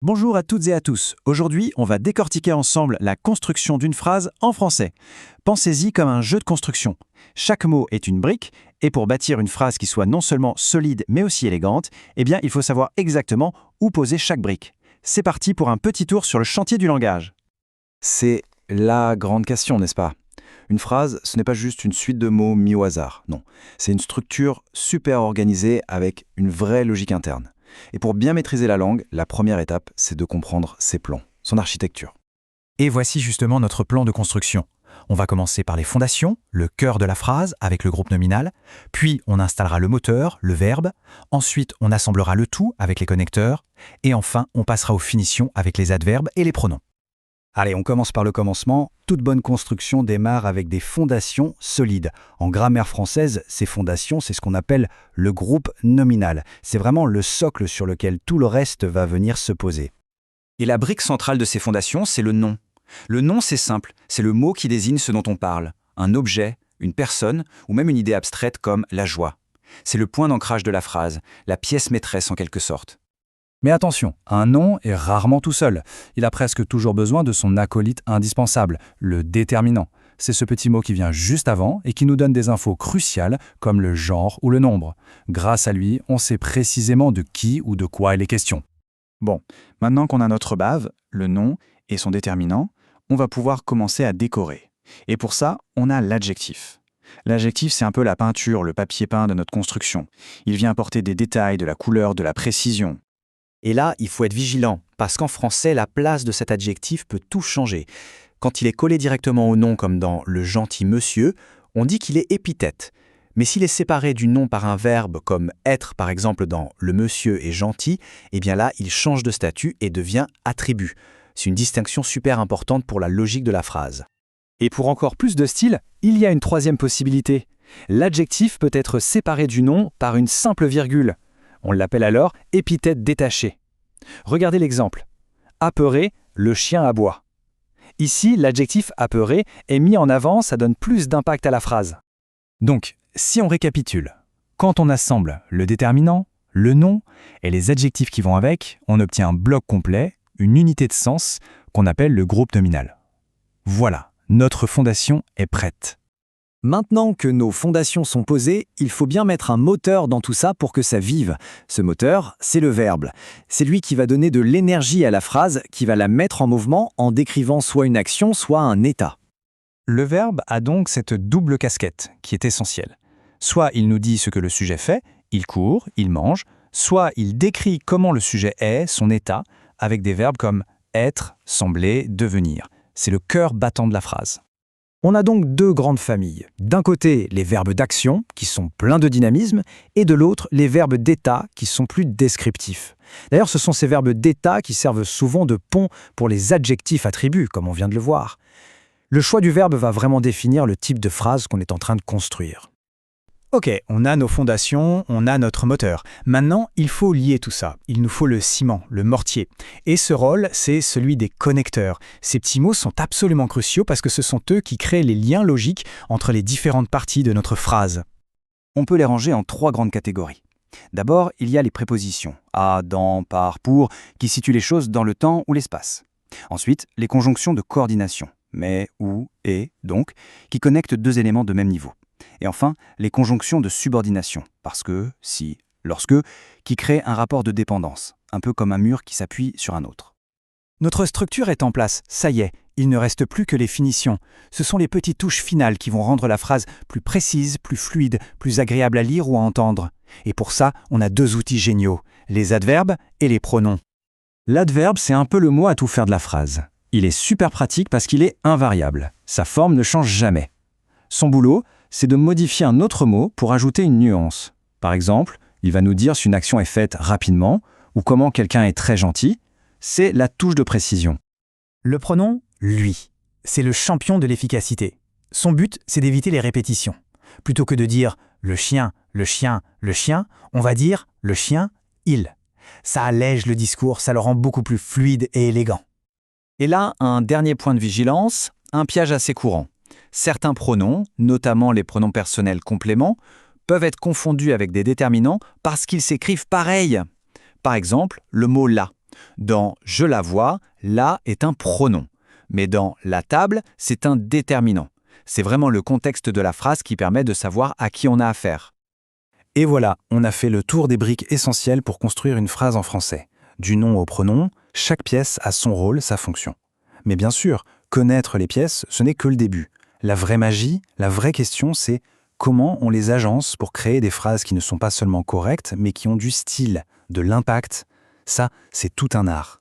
Bonjour à toutes et à tous. Aujourd'hui, on va décortiquer ensemble la construction d'une phrase en français. Pensez-y comme un jeu de construction. Chaque mot est une brique, et pour bâtir une phrase qui soit non seulement solide mais aussi élégante, il faut savoir exactement où poser chaque brique. C'est parti pour un petit tour sur le chantier du langage. C'est la grande question, n'est-ce pas? Une phrase, ce n'est pas juste une suite de mots mis au hasard, non. C'est une structure super organisée avec une vraie logique interne. Et pour bien maîtriser la langue, la première étape, c'est de comprendre ses plans, son architecture. Et voici justement notre plan de construction. On va commencer par les fondations, le cœur de la phrase avec le groupe nominal, puis on installera le moteur, le verbe, ensuite on assemblera le tout avec les connecteurs, et enfin on passera aux finitions avec les adverbes et les pronoms. Allez, on commence par le commencement. Toute bonne construction démarre avec des fondations solides. En grammaire française, ces fondations, c'est ce qu'on appelle le groupe nominal. C'est vraiment le socle sur lequel tout le reste va venir se poser. Et la brique centrale de ces fondations, c'est le nom. Le nom, c'est simple, c'est le mot qui désigne ce dont on parle, un objet, une personne ou même une idée abstraite comme la joie. C'est le point d'ancrage de la phrase, la pièce maîtresse en quelque sorte. Mais attention, un nom est rarement tout seul. Il a presque toujours besoin de son acolyte indispensable, le déterminant. C'est ce petit mot qui vient juste avant et qui nous donne des infos cruciales comme le genre ou le nombre. Grâce à lui, on sait précisément de qui ou de quoi il est question. Bon, maintenant qu'on a notre base, le nom et son déterminant, on va pouvoir commencer à décorer. Et pour ça, on a l'adjectif. L'adjectif, c'est un peu la peinture, le papier peint de notre construction. Il vient apporter des détails, de la couleur, de la précision. Et là, il faut être vigilant, parce qu'en français, la place de cet adjectif peut tout changer. Quand il est collé directement au nom, comme dans « le gentil monsieur », on dit qu'il est épithète. Mais s'il est séparé du nom par un verbe, comme « être » par exemple dans « le monsieur est gentil », eh bien là, il change de statut et devient attribut. C'est une distinction super importante pour la logique de la phrase. Et pour encore plus de style, il y a une troisième possibilité. L'adjectif peut être séparé du nom par une simple virgule. On l'appelle alors épithète détachée. Regardez l'exemple. Apeuré, le chien aboie. Ici, l'adjectif apeuré est mis en avant, ça donne plus d'impact à la phrase. Donc, si on récapitule, quand on assemble le déterminant, le nom et les adjectifs qui vont avec, on obtient un bloc complet, une unité de sens qu'on appelle le groupe nominal. Voilà, notre fondation est prête. Maintenant que nos fondations sont posées, il faut bien mettre un moteur dans tout ça pour que ça vive. Ce moteur, c'est le verbe. C'est lui qui va donner de l'énergie à la phrase, qui va la mettre en mouvement en décrivant soit une action, soit un état. Le verbe a donc cette double casquette qui est essentielle. Soit il nous dit ce que le sujet fait, il court, il mange, soit il décrit comment le sujet est, son état, avec des verbes comme être, sembler, devenir. C'est le cœur battant de la phrase. On a donc deux grandes familles. D'un côté, les verbes d'action, qui sont pleins de dynamisme, et de l'autre, les verbes d'état, qui sont plus descriptifs. D'ailleurs, ce sont ces verbes d'état qui servent souvent de pont pour les adjectifs attributs, comme on vient de le voir. Le choix du verbe va vraiment définir le type de phrase qu'on est en train de construire. Ok, on a nos fondations, on a notre moteur. Maintenant, il faut lier tout ça. Il nous faut le ciment, le mortier. Et ce rôle, c'est celui des connecteurs. Ces petits mots sont absolument cruciaux parce que ce sont eux qui créent les liens logiques entre les différentes parties de notre phrase. On peut les ranger en trois grandes catégories. D'abord, il y a les prépositions « à »,« dans »,« par »,« pour » qui situent les choses dans le temps ou l'espace. Ensuite, les conjonctions de coordination « mais »,« ou »,« et », donc, qui connectent deux éléments de même niveau. Et enfin, les conjonctions de subordination, parce que, si, lorsque, qui créent un rapport de dépendance, un peu comme un mur qui s'appuie sur un autre. Notre structure est en place, ça y est, il ne reste plus que les finitions. Ce sont les petites touches finales qui vont rendre la phrase plus précise, plus fluide, plus agréable à lire ou à entendre. Et pour ça, on a deux outils géniaux, les adverbes et les pronoms. L'adverbe, c'est un peu le mot à tout faire de la phrase. Il est super pratique parce qu'il est invariable. Sa forme ne change jamais. Son boulot, c'est de modifier un autre mot pour ajouter une nuance. Par exemple, il va nous dire si une action est faite rapidement ou comment quelqu'un est très gentil. C'est la touche de précision. Le pronom, lui, c'est le champion de l'efficacité. Son but, c'est d'éviter les répétitions. Plutôt que de dire « le chien », on va dire « le chien, il ». Ça allège le discours, ça le rend beaucoup plus fluide et élégant. Et là, un dernier point de vigilance, un piège assez courant. Certains pronoms, notamment les pronoms personnels compléments, peuvent être confondus avec des déterminants parce qu'ils s'écrivent pareil. Par exemple, le mot « là ». Dans « je la vois », la est un pronom. Mais dans « la table », c'est un déterminant. C'est vraiment le contexte de la phrase qui permet de savoir à qui on a affaire. Et voilà, on a fait le tour des briques essentielles pour construire une phrase en français. Du nom au pronom, chaque pièce a son rôle, sa fonction. Mais bien sûr, connaître les pièces, ce n'est que le début. La vraie magie, la vraie question, c'est comment on les agence pour créer des phrases qui ne sont pas seulement correctes, mais qui ont du style, de l'impact. Ça, c'est tout un art.